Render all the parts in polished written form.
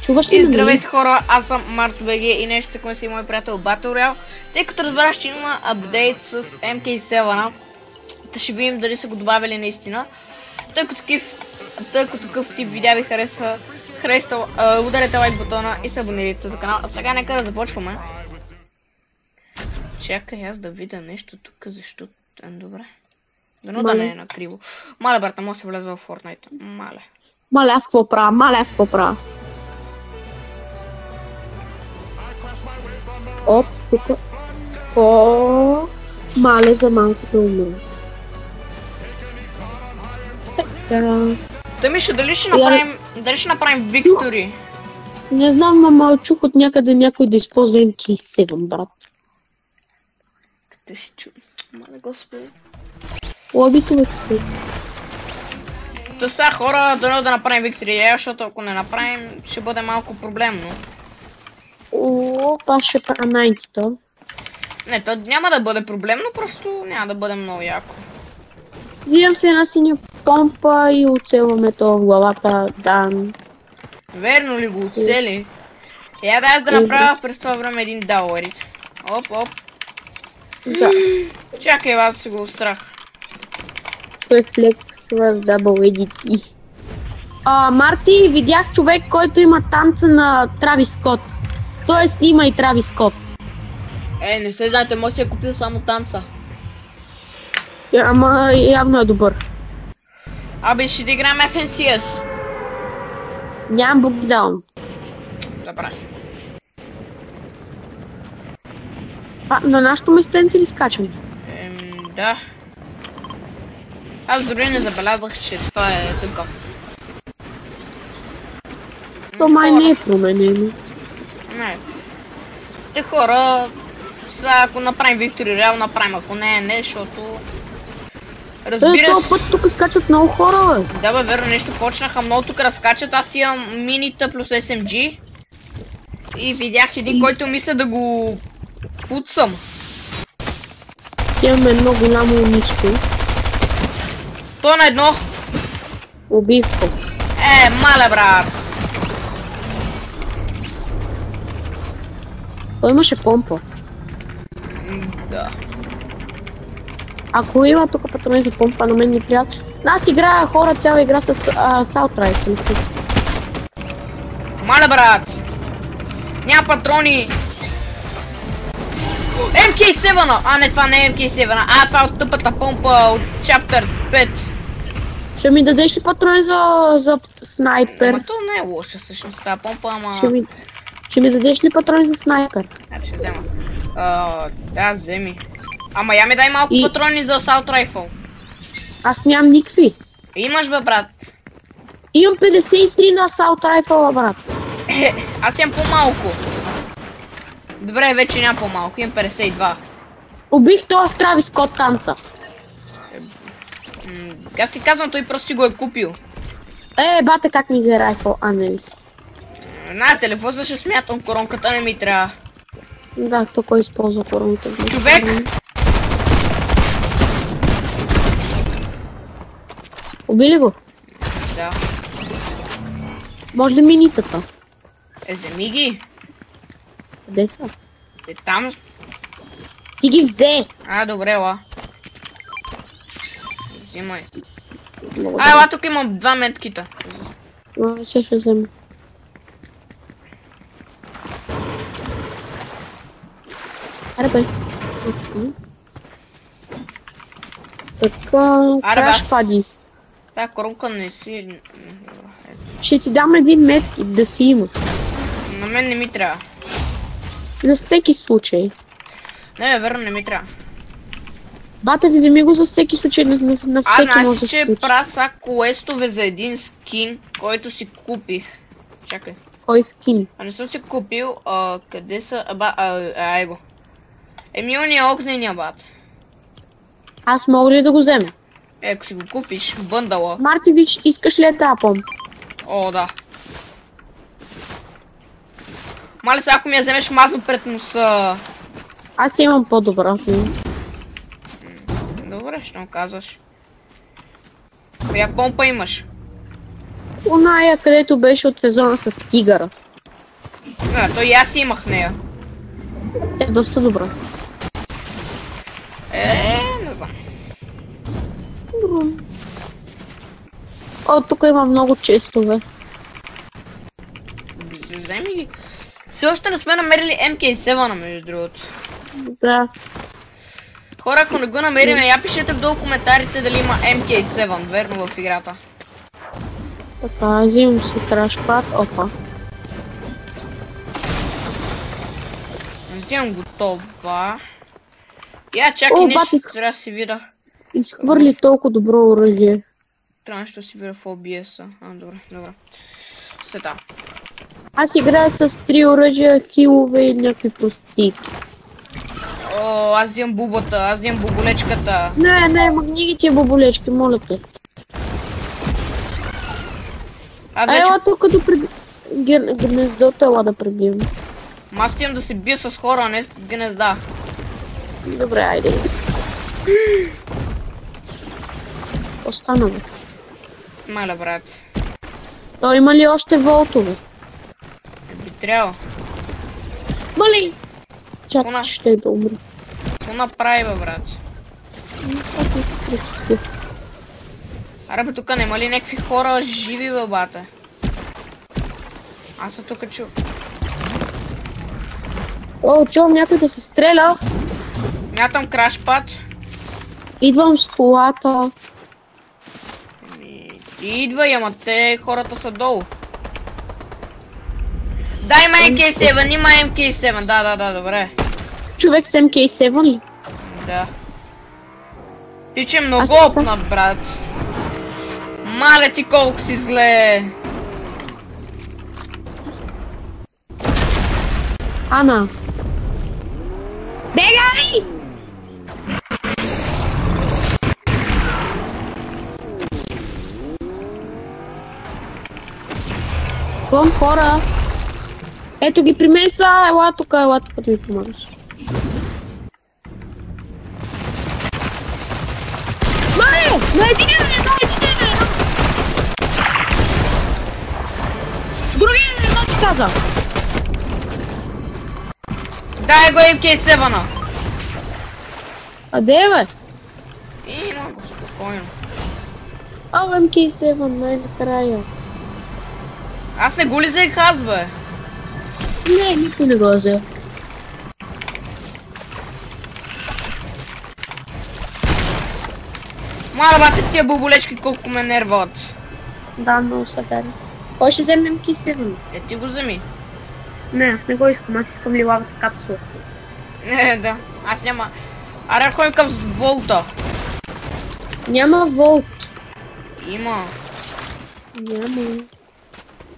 Чуваш ли И ме? здравейте хора, аз съм MartoBG и нещо такова си мой приятел Battle Royale. Тъй като разбрах, че има апдейт с MK7, да ще видим дали са го добавили наистина. Тъй като такъв тип видео ви харесва, ударете лайк бутона и се абонирайте за канала. А сега нека да започваме. Чакай аз да видя нещо тук, защото добре. Дано да не е накриво. Маля, брат, не мога да се влезе в Fortnite. Маля. Маля, аз какво правя? Оп, тук. Мале за малко да умра. Така. Тъмиша, дали ще направим Victory? Не знам, ама чух от някъде някой да използва MK7, брат. Къде си чу? Мале, господи. Лобито ме човек. То сега хора, дано да направим Victory, защото ако не направим, ще бъде малко проблемно. Аз ще правя 90-то. Не, то няма да бъде проблемно, просто няма да бъде много яко. Взимам се една синя помпа и оцелваме то в главата, Дан. Верно ли го оцели? Я да аз да направя през това време един доларит. Оп. Да. Чакай, аз си го страх. Той флексва с Double Edit. Марти, видях човек, който има танца на Травис Скот. Тоест има и Травис Скот. Не се знаете, може си е купил само танца. Ама явно е добър. Абе, ще да играем FNCS. Нямам букдаун. Добре. На нашото местенце ли скачам? Да. Аз дори не забелязах, че това е тук. То май не е променено. Не. Те хора, сега ако направим Victory реално направим, ако не, защото... Разбира се... Този път тук скачат много хора, бе. Да бе, верно, нещо почнаха много тук разкачат, аз имам минита плюс SMG. И видях един, който мисля да го пуцам. Си имаме едно голямо нищо. То на едно. Убих го. Маля, брат. Той имаше помпа. Да. Ако има тук патрони за помпа, на мен не приятел. Аз играя хора цяла игра с Assault Rifle. Маля, брат. Няма патрони. MK7! Не, това не е MK7. Това е от тъпата помпа от Chapter 5. Ще ми дадеш ли патрони за снайпер? Ама то не е лоша всъщност тази помпа, ама... Ще ми дадеш ли патрони за снайпер? Ще взема. Да, вземи. Ама я ми дай малко патрони за Assault Rifle. Аз нямам никакви. Имаш бе, брат. Имам 53 на Assault Rifle, брат. Аз имам по-малко. Добре, вече няма по-малко, имам 52. Убих този Травис Скот танца. Аз ти казвам, той просто си го е купил. Бате как ми взе райфъл, не ли си? На телефона ще смятам, коронката не ми трябва. Да, то кой използва коронката? Човек! Убили го? Да. Може ли минитата? Вземи ги. Къде са? Там. Ти ги взе! Добре, ела. Взимай. Ела, тук имам 2 медкита. Сега ще взема. Аре бе. Така, краш падис. Тая коронка не си... Ще ти дам един медкит да си има. На мен не ми трябва. За всеки случай. Не, верно, не ми трябва. Бате, вземи го за всеки случай, на всеки може да се че случи. праса квестове за един скин, който си купих. Чакай. Кой скин? Не съм си купил, къде са... Его. Уния огнения, бат. Аз мога ли да го взема? Ако си го купиш, в бъндала. Марти, виж, искаш ли тази помпа? Да. Маля сега, ако ми я вземеш мазно пред носа. Аз имам по-добра. Добре, ще му казваш. Коя помпа имаш? Оная, където беше от сезона с тигъра. То и аз имах нея. Е доста добра. Не знам. О, тук има много честове. Вземи ги. Все още не сме намерили MK7, между другото. Да. Хора, ако не го намерим, я пишете вдолу в коментарите дали има MK7, верно, в играта. Така, взимам си крашпад. Опа. Взимам готова. Я чакай нещо, трябва да си видя. Изхвърли толкова добро оръжие. Трябва нещо да си видя в OBS-а. Добре. Сета. Аз играя с 3 оръжия, хилове и някакви простики. О, аз взимам бубата, аз взимам боболечката. Не, магни ги тия боболечки, моля те. Ела тук до гнездото, ела да пребием. Аз имам да се бия с хора, а не с гнезда. Добре, айде. Остана бе. Маля, брат. То има ли още волтове? Би трябвало. Мали! Чакай, че ще да умри. Какво направи, бе, брат? Аре бе, тука нема ли някакви хора живи, бе, бате? Аз съм тука чу. О, чувам някой да се стреля. Мятам крашпад. Идвам с колата. Идва, ама те хората са долу. Да, има MK7, има MK7, да, добре. Човек с MK7 ли? Да. Ти че много опнат, брат. Мале ти колко си зле. Ана. Бегай! Чувам хора. Ето ги при мен са. Ела тук да ми помагаш. Мале! На един. Другия едно ти каза. Дай го MK7-а. А де бе? Има го, спокойно. MK7, най-накрая. Аз не го ли взех аз, бе? Не, никой не го взел. Мала бате, тия боболечки колко ме нерват. Да, много са дари. Кой ще вземе MK7? Ти го вземи. Не, аз не го искам, аз искам лилавата капсула. Да, аз няма. Аре, ходим към волта. Няма волт. Има. Няма.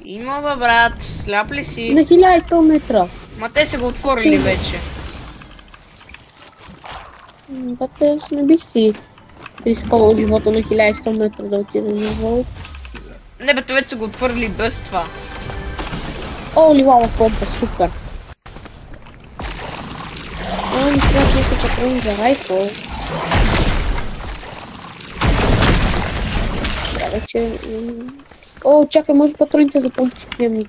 Има, бе, брат. Сляп ли си? На 1100 метра. Ма те са го отворили вече. Бате, аз не бих си рискувал живота на 1100 метра да отида на волт. Не бе, вече са го отворили без това. О, лилава помпа, супер. Ми трябва някакъв патрон за райфъл. Да, вече... О, чакай, може патроните за помпа шукнем.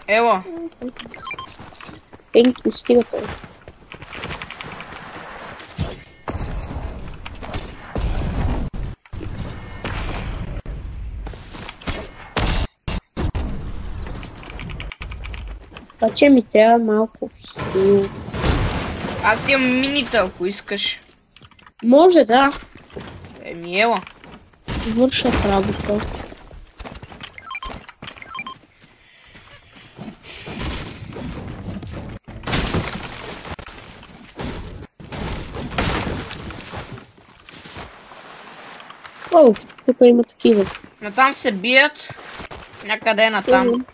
Ела. Енки, стига това. Обаче ми трябва малко хил. Аз имам минита, ако искаш. Може, да. Ела. Вършат работа. О, тук има такива. Натам се бият. Някъде натам.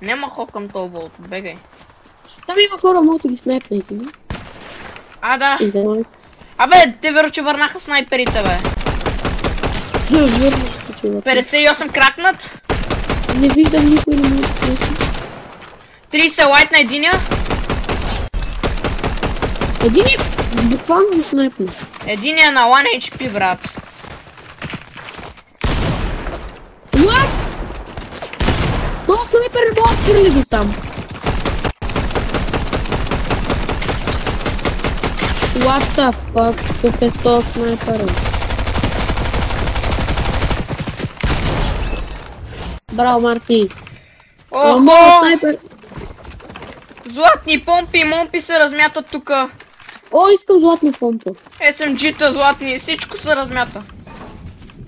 Нема ход към този волт, бегай. Там има хора, могат да ги снайпнете, не? Да. Абе, те веро, че върнаха снайперите, бе. 58 кракнат. Не виждам никой, не може да снайпне. 30 лайт на единия. Единия буквално го снайпне. Единия на 1 HP, брат. О, снайпер не мога стирали до там. What the fuck? Какъв е 100 снайпера? Браво, Марти. Охо! Снайпер. Златни помпи, момпи се размятат тука. О, искам златна помпа. SMG-та златни, всичко се размята.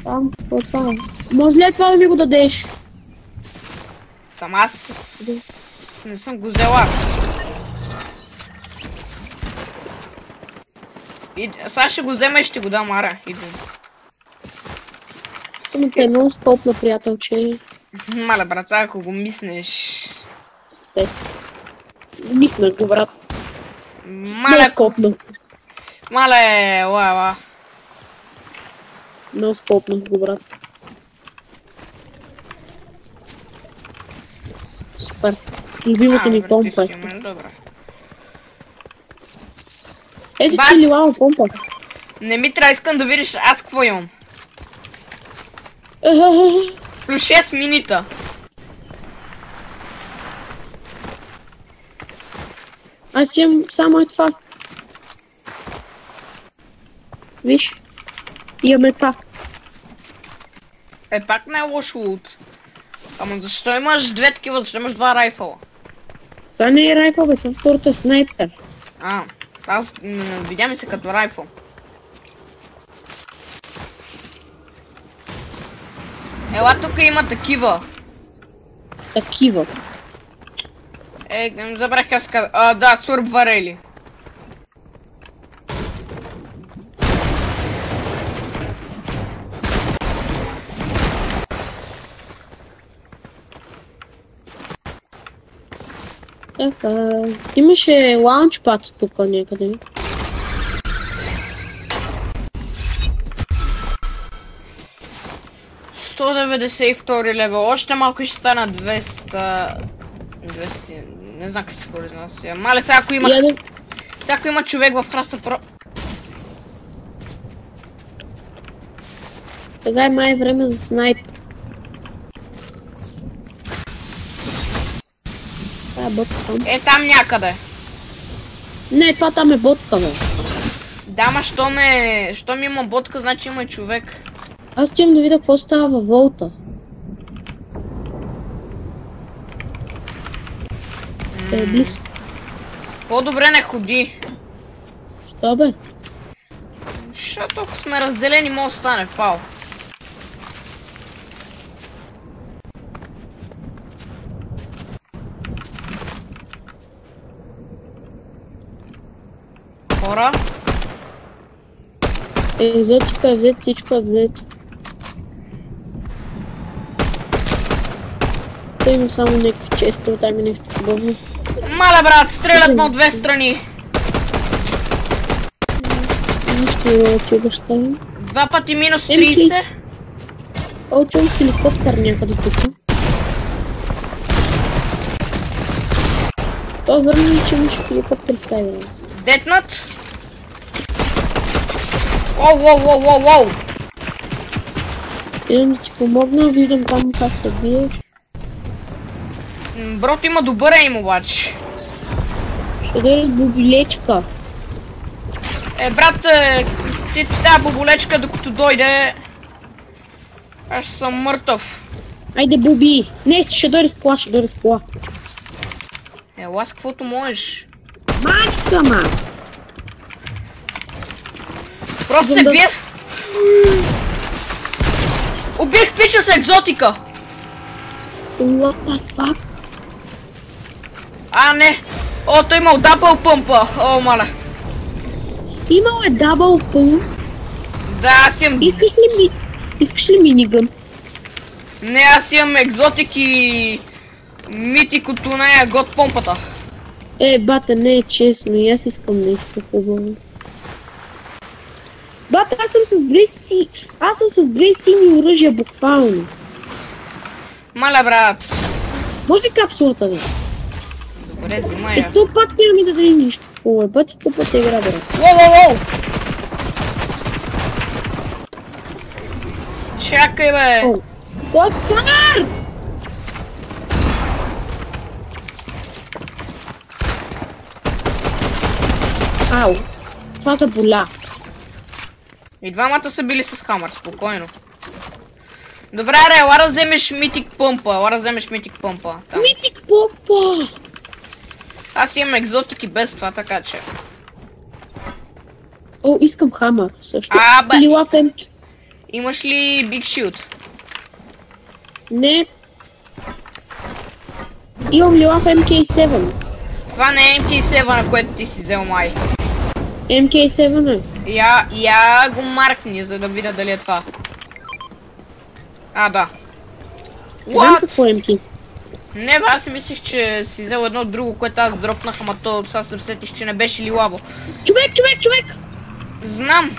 Там, какво това е? Може ли това да ми го дадеш? Сам аз не съм го взела. Сега ще го взема и ще го дам, ара. Идвам. Искам да те много стопна, приятелче. Мале, брат, сега ако го мислиш. Мисля го, брат. Мале, Много скопна. мале, ла. Много скопна го, брат. Супер. Любимата ми помпа. Добре. Ето ти лилава помпа. Не ми трябва, искам да видиш аз какво имам. Плюс 6 минута. Аз имам само е това. Виж. Имаме това. Пак не е лошо лут. Ама защо имаш две такива, защо имаш два райфъла? Това не е райфъл, бе, това второто е снайпер. Аз видя ми се като райфъл. Ела, тук има такива. Такива. Забрах аз каза. Да, сурб варели. Така, имаше лаунчпад тук някъде. $192 левел, още малко ще стана 200... не знам как се произнася. Мале, сега ако има човек в храста про... Сега е май време за снайп. Това е ботка там. Там някъде. Не, това там е ботка, бе. Да, ма щом има ботка, значи има и човек. Аз тям да видя какво става във волта. Е близко. По-добре не ходи. Що, бе? Защото ако сме разделени, може да стане фал. Хора? Екзотика е взет, всичко е взето. Той има само някакви често, там е нещо подобно. Мале, брат, стрелят ме от две страни. Нищо не ти обещавам. 2 пъти минус 30. Чувам хеликоптер някъде тук. Това върна ли, че имаш хеликоптер в тази време? Детнат. Оу. Идем да ти помогна, виждам там как се биеш. Брат има добър ейм обаче. Ще дойде бобилечка. Брат, ти тази боболечка докато дойде... Аз съм мъртъв. Айде, Буби! Не, ще дойде с кола, Ела с каквото можеш. Мани сама! Просто се бие. Убих пича с екзотика! What the fuck? Не! Той имал дабъл пъмпа! Мале! Имал е дабъл пъмп. Да, аз имам... Искаш ли минигън? Не, аз имам екзотик и... митик от нея год помпата. Бата, не е честно, и аз искам нещо хубаво. Бата, аз съм с две сини оръжия, буквално. Мале, брат. Може ли капсулата, бе? Добре, взимай я. Ето пак няма ми да даде нищо. Бати купата игра, брат. Воу! Чакай, бе! Костар! Ау! Това заболя. И двамата са били с хамър, спокойно. Добре, аре, ела да вземеш митик пъмпа. Митик помпа! Аз имам екзотики без това, така че. О, искам хамър също. Абе! Или лав МК. Имаш ли Big Shield? Не. Имам ли лав MK7? Това не е MK7, на което ти си взел май. MK7 е. Я го маркни, за да видя дали е това. А, да. Знам какво е MK7. Не бе, аз си мислих, че си взел едно друго, което аз дропнах, ама то сега се сетиш, че не беше ли лабо. Човек! Знам.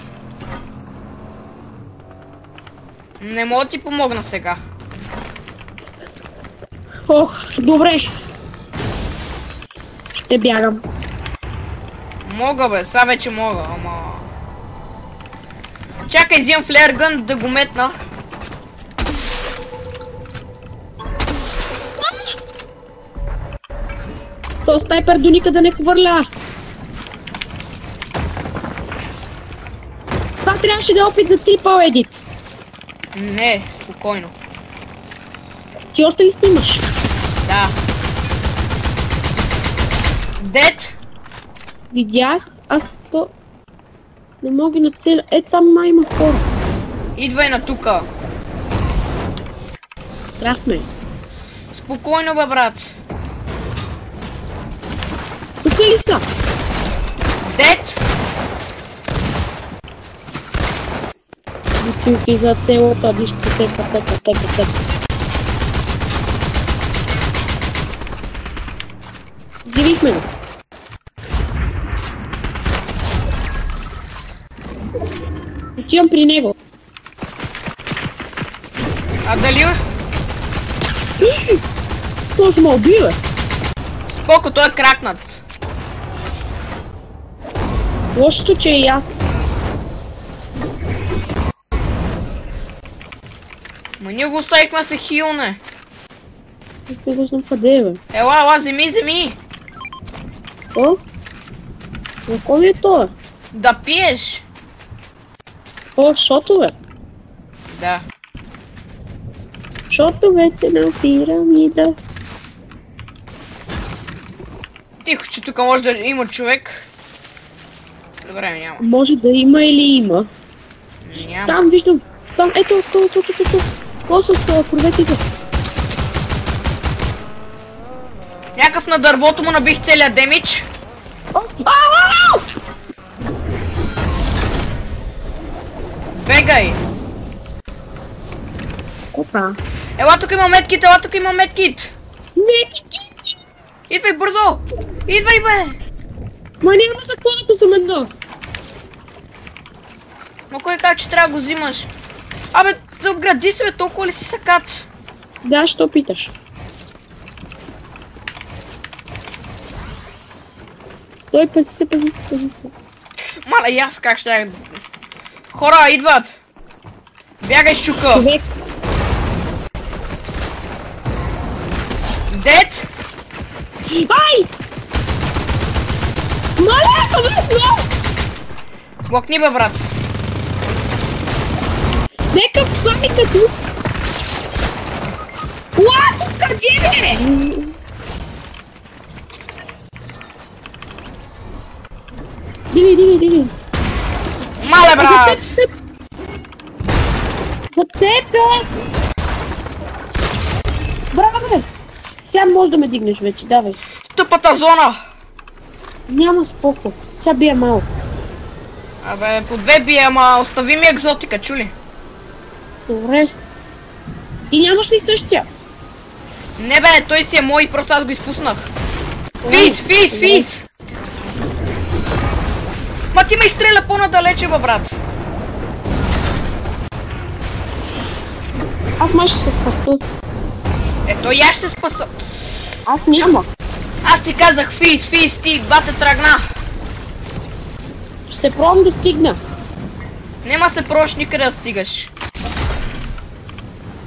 Не мога да ти помогна сега. Ох, добре. Ще бягам. Мога бе, сега вече мога, ама... Чакай, взимам флеъргън да го метна. То снайпер до никъде не хвърля. Това трябваше да е опит за трипъл едит. Не, спокойно. Ти още ли снимаш? Да. Дед? Видях, аз то... Не мога на целя. Там има хора. Идвай на тука. Страх ме. Спокойно бе, брат. Тук ли са? Дед? Бутилки за целата, вижте, тека. Взривихме го. Отивам при него. А дали? Той ще ме убива. Споко, той е кракнат. Лошото, че и аз. Ма ние го оставихме се хилне. Аз не го знам къде е, бе. Ела, вземи. О? На кой е това? Да пиеш. О, шотове. Да. Шотовете на пирамида. Тихо, че тук може да има човек. Добре, няма. Може да има или има. Няма. Там виждам. Там, ето. Какво с корветите? Някакъв на дървото му набих целият демидж. Бегай! Опа. Ела, тук има медкит, Медкит! Идвай бързо! Идвай, бе! Ма няма за какво да го замена. Ма кой каза, че трябва да го взимаш? Абе, заобгради се, бе, толкова ли си сакат? Да, що питаш? Стой, пази се. Маля, и аз как ще... Хора, идват! Бягай, щука! Човек. Дед! Ай! Маля, съвестно! Блокни, бе, брат! Нека сламите тук! Уа, тук къде бе? Дили. Маля, брат! За теб, бе! Браво, бе! Сега може да ме дигнеш вече, давай. Тъпата зона! Няма споко. Сега бия малко. Абе, по две бие, ама остави ми екзотика, чули? Добре. И нямаш ли същия? Не бе, той си е мой, просто аз го изпуснах. Физ! Ма ти ме изстреля по-надалече, бе, брат. Аз май ще се спаса. Ето и аз ще спаса. Аз няма. Аз ти казах физ, ти бате тръгна. Ще се пробвам да стигна. Нема се пробваш никъде да стигаш.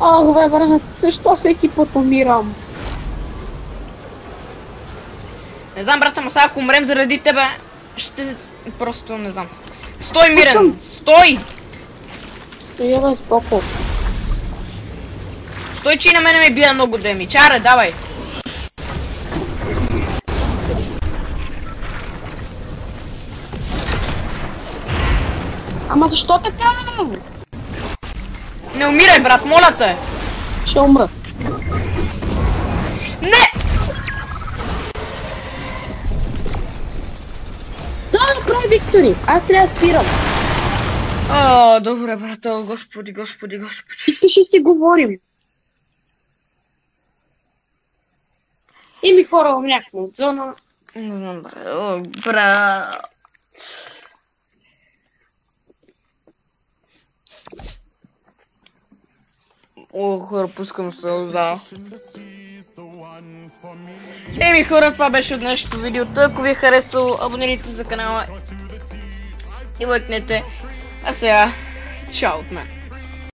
Ох, бе, брат, защо всеки път умирам? Не знам, брат, ама сега ако умрем заради тебе, Просто не знам. Стой, Мирен! Стой! Стоя бе, споко. Стой, че и на мене ме бия много деми. Чаре, давай! Ама защо така? Не умирай, брат, моля те! Ще умра. Не! Да, направи Виктори. Аз трябва да спирам. О, добре, брат, господи. Искаш ли си говорим? Ими хора умняхме от зона. Не знам, брат. О, брат. О, хора, пускам сълза. Еми хора, това беше от днешното видео. Ако ви е харесало, абонирайте за канала и лайкнете. А сега, чао от мен.